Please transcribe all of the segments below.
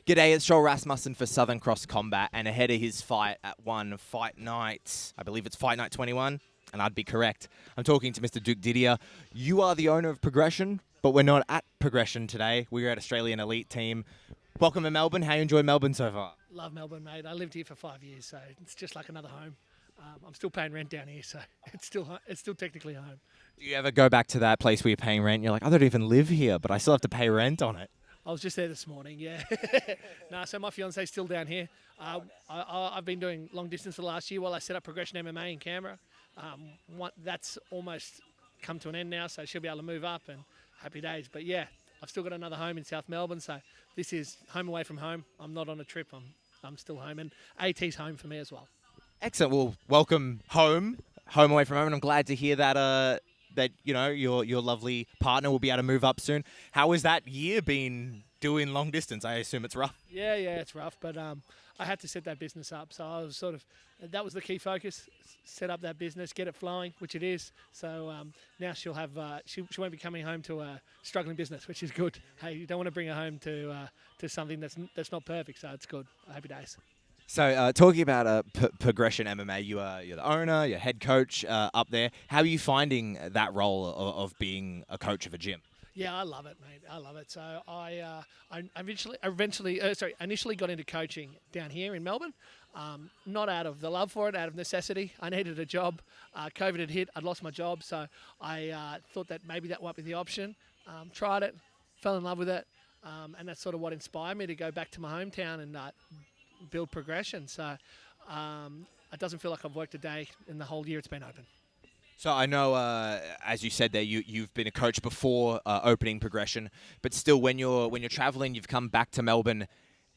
G'day, it's Joel Rasmussen for Southern Cross Combat, and ahead of his fight at one Fight Night, I believe it's Fight Night 21, and I'd be correct. I'm talking to Mr. Duke Didier. You are the owner of Progression, but we're not at Progression today. We're at Australian Elite Team. Welcome to Melbourne. How you enjoy Melbourne so far? Love Melbourne, mate. I lived here for 5 years, so it's just like another home. I'm still paying rent down here, so it's still technically home. Do you ever go back to that place where you're paying rent and you're like, I don't even live here, but I still have to pay rent on it? I was just there this morning, yeah. No, so my fiance's still down here. I've been doing long distance for the last year while I set up Progression MMA in Canberra. That's almost come to an end now, so she'll be able to move up and happy days. But yeah, I've still got another home in South Melbourne, so this is home away from home. I'm not on a trip. I'm still home, and AT's home for me as well. Excellent. Well, welcome home away from home, and I'm glad to hear that that your lovely partner will be able to move up soon. How has that year been doing long distance? I assume it's rough. Yeah, it's rough, but I had to set that business up, so I was that was the key focus: set up that business, get it flowing, which it is. So now she'll have she won't be coming home to a struggling business, which is good. Hey, you don't want to bring her home to something that's not perfect, so it's good. Happy days. So talking about Progression MMA, you're the owner, you're head coach up there. How are you finding that role of being a coach of a gym? Yeah, I love it, mate. I love it. So I initially got into coaching down here in Melbourne, not out of the love for it, out of necessity. I needed a job. COVID had hit. I'd lost my job, so I thought that maybe that might be the option. Tried it, fell in love with it, and that's sort of what inspired me to go back to my hometown and build Progression. So it doesn't feel like I've worked a day in the whole year it's been open. So I know, as you said there, you've been a coach before opening Progression, but still, when you're traveling, you've come back to Melbourne,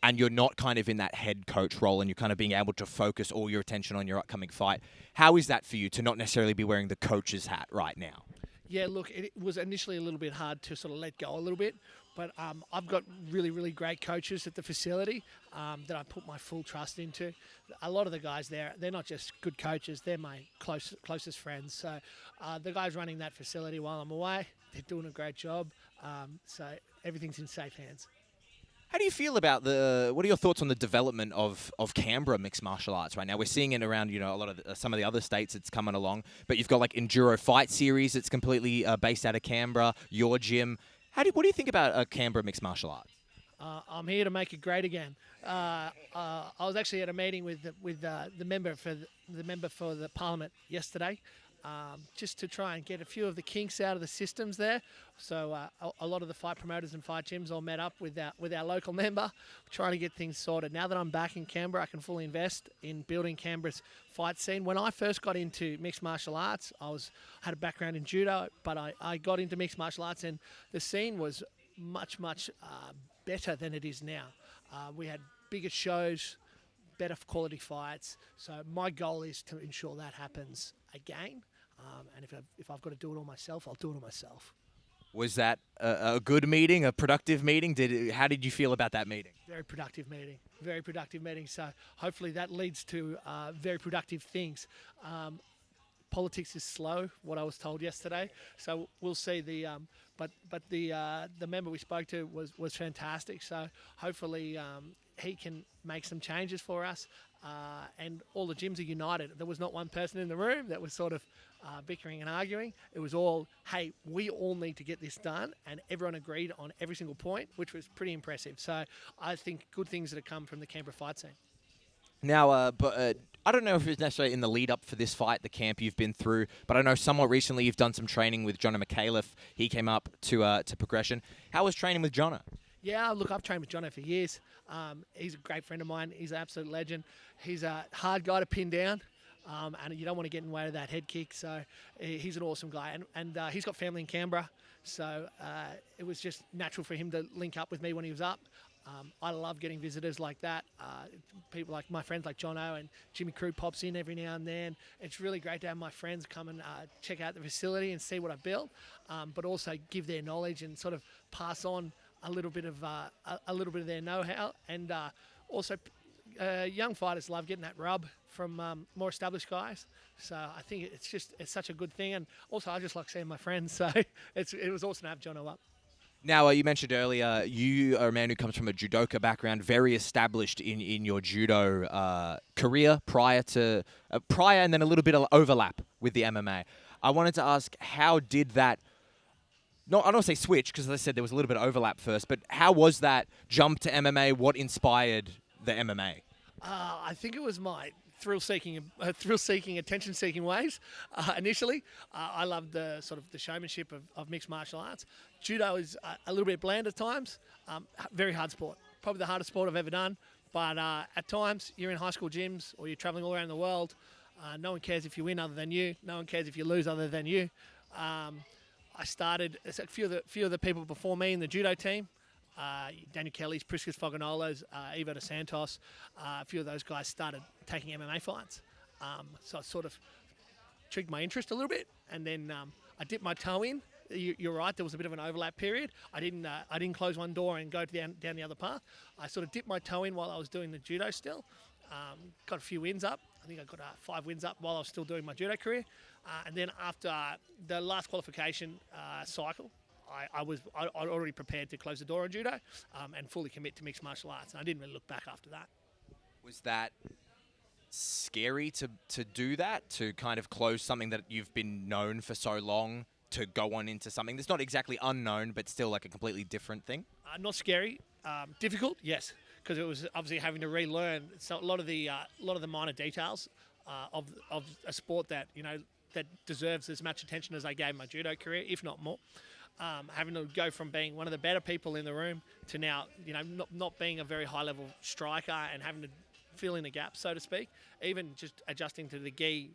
and you're not kind of in that head coach role, and you're kind of being able to focus all your attention on your upcoming fight. How is that for you to not necessarily be wearing the coach's hat right now? Yeah, look, it was initially a little bit hard to sort of let go a little bit, but I've got really, really great coaches at the facility that I put my full trust into. A lot of the guys there, they're not just good coaches, they're my closest friends. So the guys running that facility while I'm away, they're doing a great job. So everything's in safe hands. How do you feel about what are your thoughts on the development of Canberra mixed martial arts right now? We're seeing it around, a lot of some of the other states it's coming along, but you've got like Enduro Fight Series that's completely based out of Canberra, your gym. What do you think about Canberra mixed martial arts? I'm here to make it great again. I was actually at a meeting with the member for the Parliament yesterday, just to try and get a few of the kinks out of the systems there. So a lot of the fight promoters and fight gyms all met up with our local member, trying to get things sorted. Now that I'm back in Canberra, I can fully invest in building Canberra's fight scene. When I first got into mixed martial arts, I had a background in Judo, but I got into mixed martial arts, and the scene was much better than it is now. We had bigger shows, better quality fights. So my goal is to ensure that happens again. And if I've got to do it all myself, I'll do it all myself. Was that a good meeting, a productive meeting? How did you feel about that meeting? Very productive meeting. Very productive meeting. So hopefully that leads to very productive things. Politics is slow, what I was told yesterday. So we'll see. But the member we spoke to was fantastic. So hopefully he can make some changes for us. And all the gyms are united. There was not one person in the room that was sort of bickering and arguing. It was all, hey, we all need to get this done, and everyone agreed on every single point, which was pretty impressive. So I think good things that have come from the Canberra fight scene. Now, I don't know if it's necessarily in the lead up for this fight, the camp you've been through, but I know somewhat recently you've done some training with Jono McAuliffe. He came up to Progression. How was training with Jono? Yeah, look, I've trained with Jono for years. He's a great friend of mine. He's an absolute legend. He's a hard guy to pin down, and you don't want to get in the way of that head kick. So he's an awesome guy, and he's got family in Canberra. So it was just natural for him to link up with me when he was up. I love getting visitors like that. People like my friends like Jono and Jimmy Crew pops in every now and then. It's really great to have my friends come and check out the facility and see what I've built, but also give their knowledge and sort of pass on a little bit of their know-how. And also, young fighters love getting that rub from more established guys. So I think it's such a good thing. And also, I just like seeing my friends. So it was awesome to have Jono up. Now, you mentioned earlier you are a man who comes from a judoka background, very established in your judo career prior and then a little bit of overlap with the MMA. I wanted to ask, how did that, I don't want to say switch, because as I said, there was a little bit of overlap first, but how was that jump to MMA? What inspired the MMA? I think it was my thrill-seeking, attention-seeking ways. Initially, I loved the sort of the showmanship of mixed martial arts. Judo is a little bit bland at times. Very hard sport, probably the hardest sport I've ever done. But at times, you're in high school gyms or you're traveling all around the world. No one cares if you win other than you. No one cares if you lose other than you. I started a few of the people before me in the judo team. Daniel Kelly's, Priscus Foganolo's, Ivo de Santos, a few of those guys started taking MMA fights. So it sort of triggered my interest a little bit, and then I dipped my toe in. You're right, there was a bit of an overlap period. I didn't close one door and go down the other path. I sort of dipped my toe in while I was doing the judo still. Got a few wins up. I think I got 5 wins up while I was still doing my judo career. And then after the last qualification cycle, I'd already prepared to close the door on judo and fully commit to mixed martial arts. And I didn't really look back after that. Was that scary to do that, to kind of close something that you've been known for so long, to go on into something that's not exactly unknown, but still like a completely different thing? Not scary. Difficult, yes, because it was obviously having to relearn a lot of the minor details of a sport that that deserves as much attention as I gave my judo career, if not more. Having to go from being one of the better people in the room to now, not being a very high-level striker and having to fill in the gaps, so to speak. Even just adjusting to the gi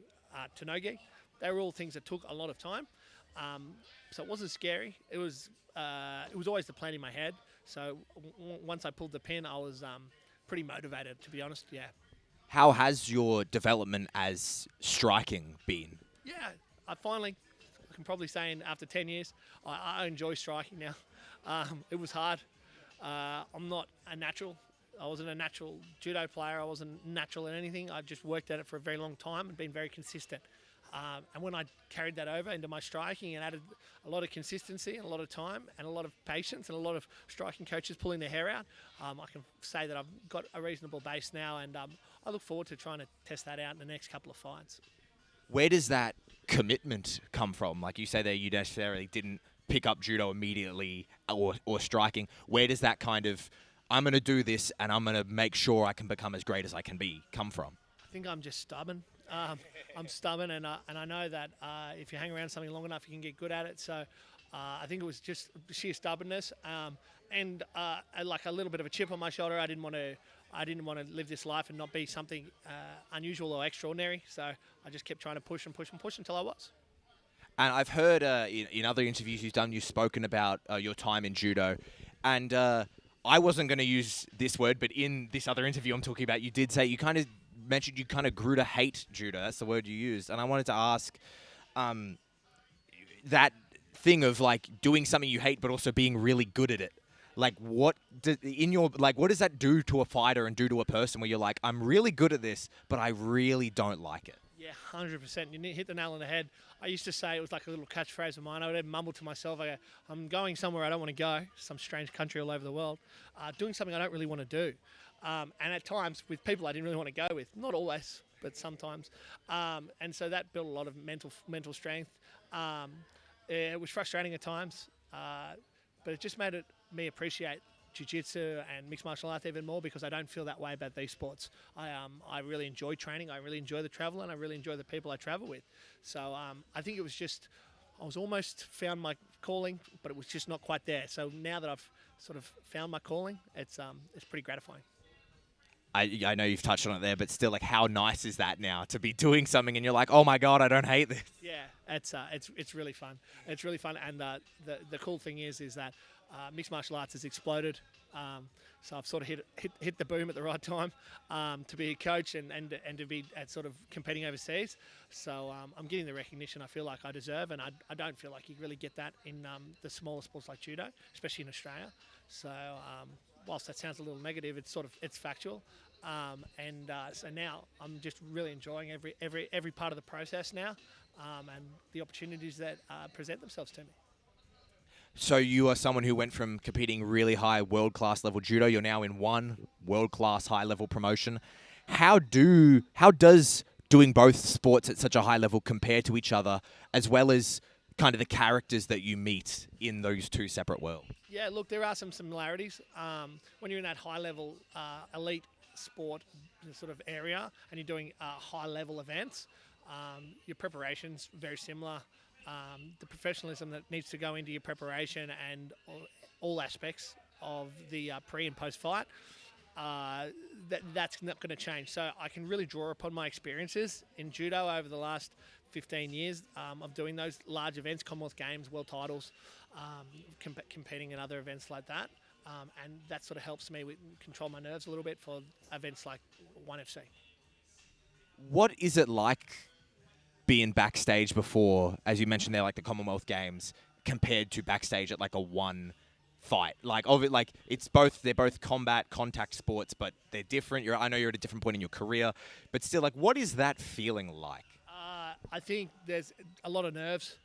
to no gi, they were all things that took a lot of time. So it wasn't scary. It was always the plan in my head. So once I pulled the pin, I was pretty motivated, to be honest. Yeah. How has your development as striking been? Yeah, I can probably say after 10 years, I enjoy striking now. It was hard. I'm not a natural. I wasn't a natural judo player. I wasn't natural in anything. I just worked at it for a very long time and been very consistent. And when I carried that over into my striking and added a lot of consistency and a lot of time and a lot of patience and a lot of striking coaches pulling their hair out, I can say that I've got a reasonable base now, and I look forward to trying to test that out in the next couple of fights. Where does that commitment come from? Like you say there, you necessarily didn't pick up judo immediately or striking. Where does that kind of, I'm going to do this and I'm going to make sure I can become as great as I can be, come from? I think I'm just stubborn. I'm stubborn, and I know that if you hang around something long enough, you can get good at it. So I think it was just sheer stubbornness and like a little bit of a chip on my shoulder. I didn't want to live this life and not be something unusual or extraordinary. So I just kept trying to push and push and push until I was. And I've heard in other interviews you've done, you've spoken about your time in judo. And I wasn't going to use this word, but in this other interview I'm talking about, you did say you kind of mentioned you kind of grew to hate judo. That's the word you used. And I wanted to ask that thing of like doing something you hate but also being really good at it. Like what does that do to a fighter and do to a person where you're like, I'm really good at this, but I really don't like it? Yeah, 100%. You hit the nail on the head. I used to say, it was like a little catchphrase of mine. I would mumble to myself, I'm going somewhere I don't want to go, some strange country all over the world, doing something I don't really want to do. And at times with people I didn't really want to go with. Not always, but sometimes. And so that built a lot of mental strength. It was frustrating at times, but it just made me appreciate jiu-jitsu and mixed martial arts even more, because I don't feel that way about these sports. I really enjoy training, I really enjoy the travel, and I really enjoy the people I travel with. So I think it was just, I was almost found my calling, but it was just not quite there. So now that I've sort of found my calling, it's pretty gratifying. I know you've touched on it there, but still, like, how nice is that now to be doing something and you're like, oh my God, I don't hate this. Yeah, it's really fun. It's really fun, and the cool thing is that mixed martial arts has exploded. So I've sort of hit the boom at the right time to be a coach and to be at sort of competing overseas. So I'm getting the recognition I feel like I deserve, and I don't feel like you really get that in the smaller sports like judo, especially in Australia. So whilst that sounds a little negative, it's factual. So now I'm just really enjoying every part of the process now, and the opportunities that present themselves to me. So you are someone who went from competing really high world-class level judo. You're now in one world-class high-level promotion. How does doing both sports at such a high level compare to each other, as well as kind of the characters that you meet in those two separate worlds? Yeah, look, there are some similarities. When you're in that high level elite sport sort of area and you're doing high level events, your preparation's very similar. The professionalism that needs to go into your preparation and all aspects of the pre and post fight, that's not going to change. So I can really draw upon my experiences in judo over the last 15 years of doing those large events, Commonwealth Games, World Titles, competing in other events like that. And that sort of helps me control my nerves a little bit for events like 1FC. What is it like being backstage before, as you mentioned there, like the Commonwealth Games, compared to backstage at like a one fight? Like, of it, like they're both combat contact sports, but they're different. I know you're at a different point in your career, but still, like, what is that feeling like? I think there's a lot of nerves.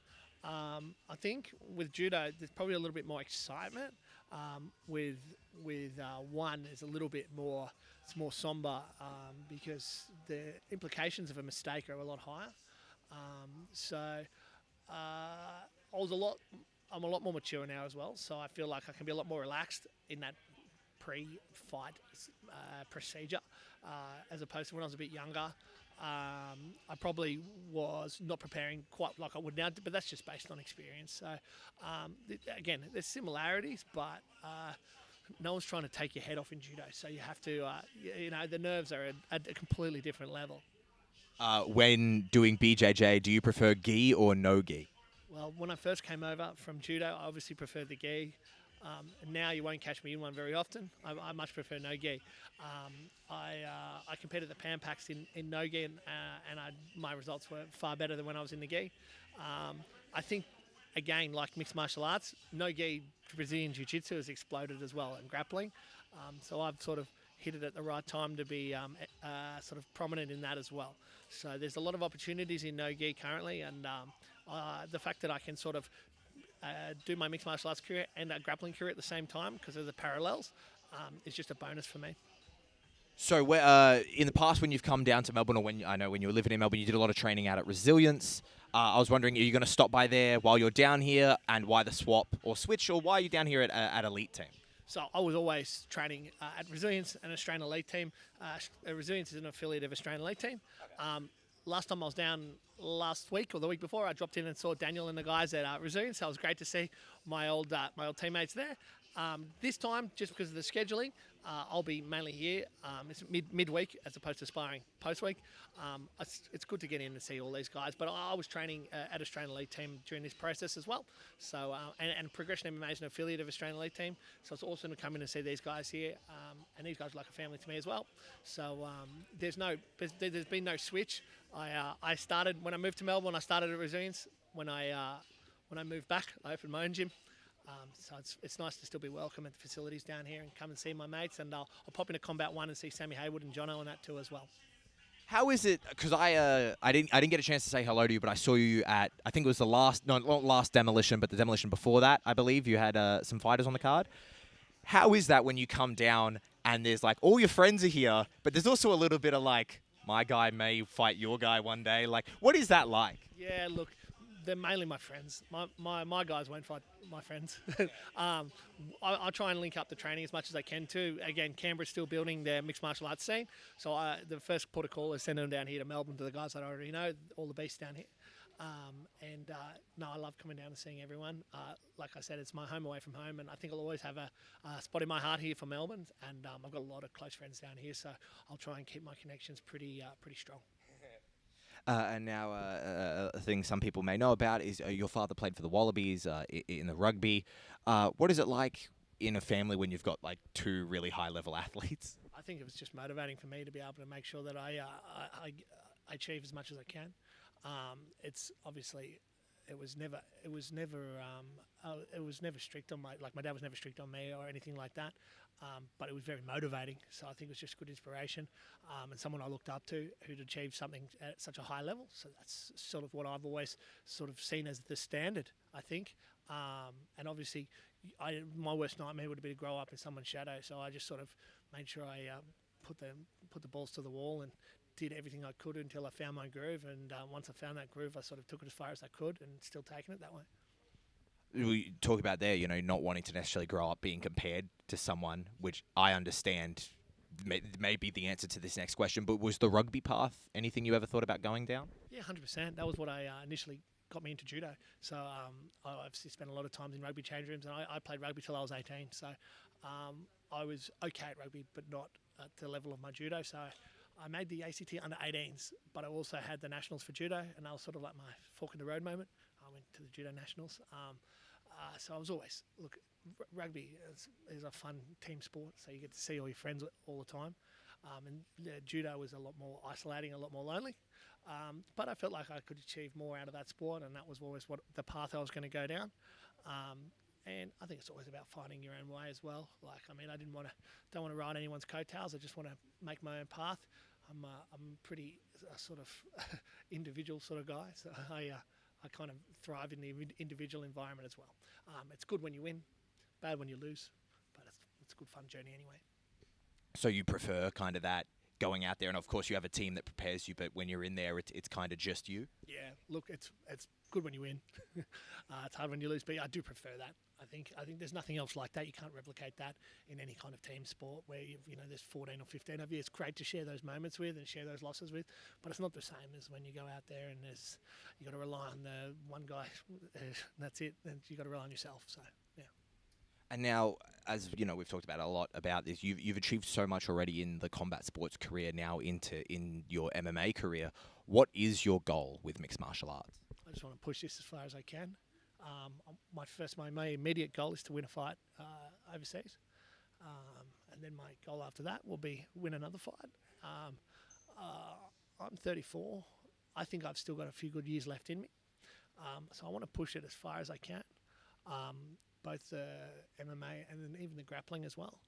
I think with judo, there's probably a little bit more excitement. With one, there's a little bit more. It's more somber because the implications of a mistake are a lot higher. I'm a lot more mature now as well, so I feel like I can be a lot more relaxed in that pre-fight procedure as opposed to when I was a bit younger. I probably was not preparing quite like I would now, but that's just based on experience. So, again, there's similarities, but no one's trying to take your head off in judo. So you have to, the nerves are at a completely different level. When doing BJJ, do you prefer gi or no gi? Well, when I first came over from judo, I obviously preferred the gi. And now you won't catch me in one very often. I much prefer no gi. I competed at the Pan Packs in no gi, and my results were far better than when I was in the gi. I think, again, like mixed martial arts, no gi Brazilian Jiu-Jitsu has exploded as well, and grappling. So I've sort of hit it at the right time to be sort of prominent in that as well. So there's a lot of opportunities in no gi currently, and the fact that I can sort of do my mixed martial arts career and a grappling career at the same time because of the parallels is just a bonus for me. So in the past, when you've come down to Melbourne, or when you were living in Melbourne, you did a lot of training out at Resilience. I was wondering, are you going to stop by there while you're down here, and why the swap or switch, or why are you down here at Elite Team? So I was always training at Resilience, an Australian Elite Team. Resilience is an affiliate of Australian Elite Team. Okay. Last time I was down last week or the week before, I dropped in and saw Daniel and the guys at Resilience. So it was great to see my old teammates there. This time, just because of the scheduling, I'll be mainly here. It's midweek as opposed to sparring post-week. It's good to get in and see all these guys. But I was training at Australian Elite Team during this process as well. So and Progression MMA is an affiliate of Australian Elite Team. So it's awesome to come in and see these guys here. And these guys are like a family to me as well. So there's been no switch. I started when I moved to Melbourne. I started at Resilience. When I moved back, I opened my own gym. So it's nice to still be welcome at the facilities down here and come and see my mates. And I'll pop into Combat 1 and see Sammy Haywood and Jono and that too as well. How is it? Because I didn't get a chance to say hello to you, but I saw you at, I think it was not last Demolition, but the Demolition before that. I believe you had some fighters on the card. How is that when you come down and there's like all your friends are here, but there's also a little bit of like, my guy may fight your guy one day. Like, what is that like? Yeah, look, they're mainly my friends. My guys won't fight my friends. I try and link up the training as much as I can too. Again, Canberra's still building their mixed martial arts scene. So the first port of call is sending them down here to Melbourne to the guys that I already know, all the beasts down here. I love coming down and seeing everyone. Like I said, it's my home away from home, and I think I'll always have a spot in my heart here for Melbourne. And I've got a lot of close friends down here, so I'll try and keep my connections pretty strong. And now a thing some people may know about is your father played for the Wallabies in the rugby. What is it like in a family when you've got like two really high-level athletes? I think it was just motivating for me to be able to make sure that I achieve as much as I can. It's obviously it was never strict on my dad was never strict on me or anything like that. But it was very motivating. So I think it was just good inspiration and someone I looked up to who'd achieved something at such a high level. So that's sort of what I've always sort of seen as the standard, I think. And obviously, my worst nightmare would be to grow up in someone's shadow. So I just sort of made sure I put the balls to the wall and did everything I could until I found my groove. And once I found that groove, I sort of took it as far as I could, and still taking it that way. We talk about there, not wanting to necessarily grow up being compared to someone, which I understand may be the answer to this next question, but was the rugby path anything you ever thought about going down? Yeah, 100%. That was what I initially got me into judo. So I obviously spent a lot of time in rugby change rooms, and I played rugby till I was 18. So I was okay at rugby, but not at the level of my judo. So I made the ACT under 18s, but I also had the nationals for judo, and that was sort of like my fork in the road moment. I went to the judo nationals. So I was always, rugby is a fun team sport, so you get to see all your friends all the time. Judo was a lot more isolating, a lot more lonely. But I felt like I could achieve more out of that sport, and that was always what the path I was going to go down. And I think it's always about finding your own way as well. I don't want to ride anyone's coattails. I just want to make my own path. I'm pretty sort of individual sort of guy, so I kind of thrive in the individual environment as well. It's good when you win, bad when you lose, but it's a good fun journey anyway. So you prefer kind of that going out there, and of course you have a team that prepares you, but when you're in there, it's kind of just you? Yeah, look, it's good when you win. It's hard when you lose, but I do prefer that. I think there's nothing else like that. You can't replicate that in any kind of team sport where there's 14 or 15 of you. It's great to share those moments with and share those losses with, but it's not the same as when you go out there and you got to rely on the one guy. That's it. And you got to rely on yourself. So yeah. And now, as we've talked about a lot about this. You've achieved so much already in the combat sports career. Now in your MMA career, what is your goal with mixed martial arts? I just want to push this as far as I can. My immediate goal is to win a fight overseas, and then my goal after that will be win another fight. I'm 34. I think I've still got a few good years left in me, so I want to push it as far as I can, both the MMA and then even the grappling as well,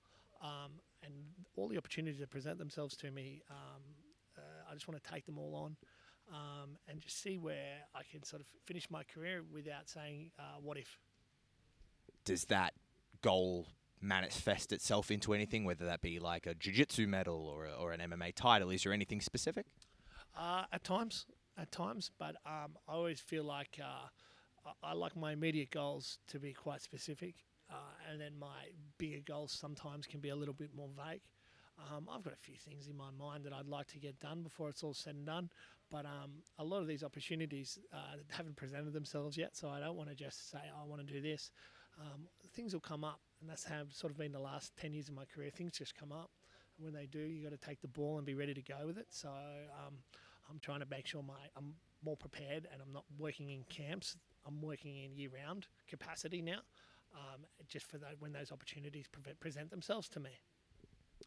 and all the opportunities that present themselves to me. I just want to take them all on. And just see where I can sort of finish my career without saying, what if? Does that goal manifest itself into anything, whether that be like a jiu-jitsu medal or an MMA title? Is there anything specific? At times, but I always feel like I like my immediate goals to be quite specific, and then my bigger goals sometimes can be a little bit more vague. I've got a few things in my mind that I'd like to get done before it's all said and done, but a lot of these opportunities haven't presented themselves yet, so I don't want to just say, I want to do this. Things will come up, and that's how it's sort of been the last 10 years of my career. Things just come up, and when they do, you got to take the ball and be ready to go with it. So I'm trying to make sure I'm more prepared, and I'm not working in camps. I'm working in year-round capacity now, just for when those opportunities present themselves to me.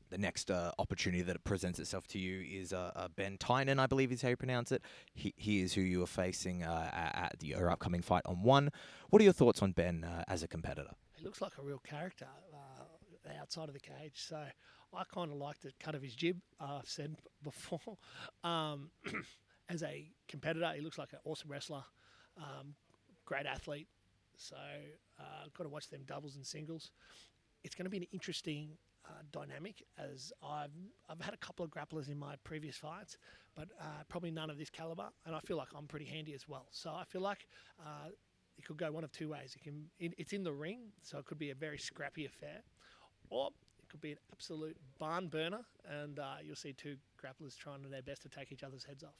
The next opportunity that presents itself to you is Ben Tynan, I believe is how you pronounce it. He is who you are facing at your upcoming fight on 1. What are your thoughts on Ben as a competitor? He looks like a real character outside of the cage, so I kind of like the cut of his jib. I've said before. As a competitor, he looks like an awesome wrestler, great athlete. So I've got to watch them doubles and singles. It's going to be an interesting dynamic, as I've had a couple of grapplers in my previous fights, but probably none of this caliber, and I feel like I'm pretty handy as well. So I feel like it could go one of two ways. It's in the ring, so it could be a very scrappy affair, or it could be an absolute barn burner, and you'll see two grapplers trying their best to take each other's heads off.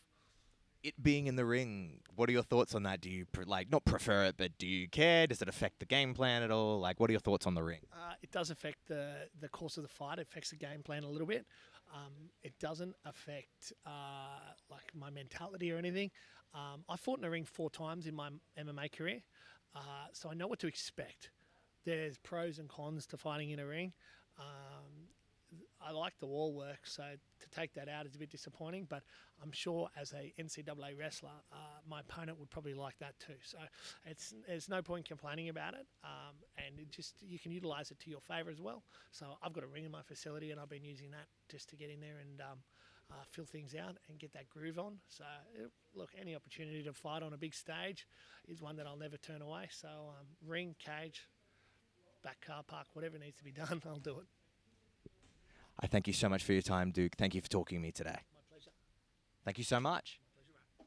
It being in the ring, what are your thoughts on that? Do you not prefer it, but do you care? Does it affect the game plan at all? What are your thoughts on the ring? It does affect the course of the fight. It affects the game plan a little bit. It doesn't affect my mentality or anything. I fought in the ring 4 times in my MMA career, so I know what to expect. There's pros and cons to fighting in a ring. I like the wall work, so to take that out is a bit disappointing, but I'm sure as a NCAA wrestler, my opponent would probably like that too. So there's no point complaining about it, and you can utilise it to your favour as well. So I've got a ring in my facility, and I've been using that just to get in there and fill things out and get that groove on. So, look, any opportunity to fight on a big stage is one that I'll never turn away. So, ring, cage, back car park, whatever needs to be done, I'll do it. I thank you so much for your time, Duke. Thank you for talking to me today. My pleasure. Thank you so much.